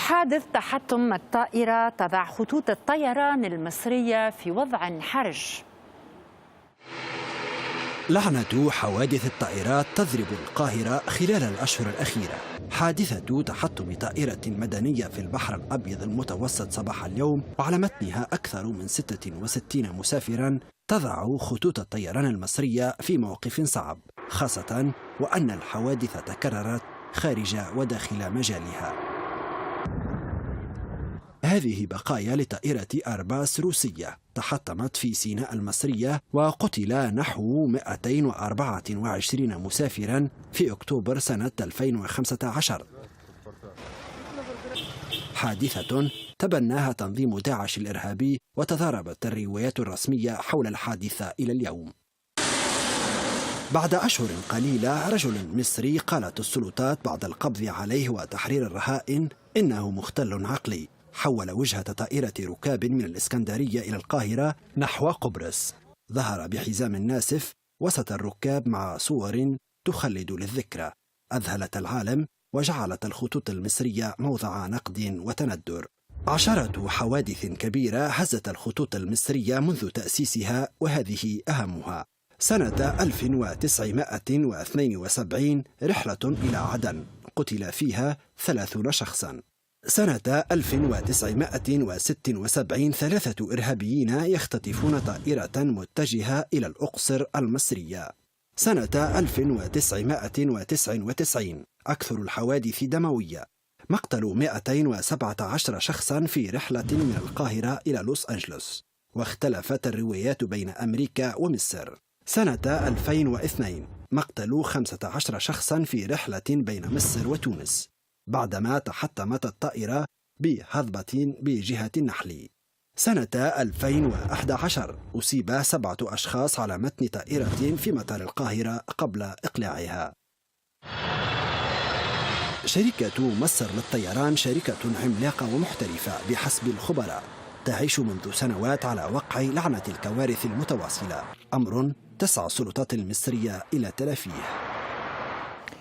حادث تحطم الطائرة تضع خطوط الطيران المصرية في وضع حرج. لعنة حوادث الطائرات تضرب القاهرة خلال الأشهر الأخيرة. حادثة تحطم طائرة مدنية في البحر الأبيض المتوسط صباح اليوم وعلى متنها أكثر من 66 مسافراً تضع خطوط الطيران المصرية في موقف صعب، خاصة وأن الحوادث تكررت خارج وداخل مجالها. هذه بقايا لطائرة أرباس روسية تحطمت في سيناء المصرية وقتل نحو 224 مسافرا في أكتوبر سنة 2015. حادثة تبناها تنظيم داعش الإرهابي وتضاربت الروايات الرسمية حول الحادثة إلى اليوم. بعد أشهر قليلة رجل مصري قالت السلطات بعد القبض عليه وتحرير الرهائن إنه مختل عقلي، حول وجهة طائرة ركاب من الإسكندرية إلى القاهرة نحو قبرص. ظهر بحزام ناسف وسط الركاب مع صور تخلد للذكرى، أذهلت العالم وجعلت الخطوط المصرية موضع نقد وتندر. عشرة حوادث كبيرة هزت الخطوط المصرية منذ تأسيسها، وهذه أهمها: سنة 1972 رحلة إلى عدن قتل فيها 30 شخصا. سنة 1976 3 إرهابيين يختطفون طائرة متجهة إلى الأقصر المصرية. سنة 1999 أكثر الحوادث دموية، مقتل 217 شخصا في رحلة من القاهرة إلى لوس أنجلوس، واختلفت الروايات بين أمريكا ومصر. سنة 2002 مقتل 15 شخصا في رحلة بين مصر وتونس بعدما تحطمت الطائرة بهضبة بجهة النحل. سنة 2011 أصيب 7 أشخاص على متن طائرة في مطار القاهرة قبل إقلاعها. شركة مصر للطيران شركة عملاقة ومحترفة بحسب الخبراء، تعيش منذ سنوات على وقع لعنة الكوارث المتواصلة، أمر تسعى السلطات المصرية إلى تلافيه.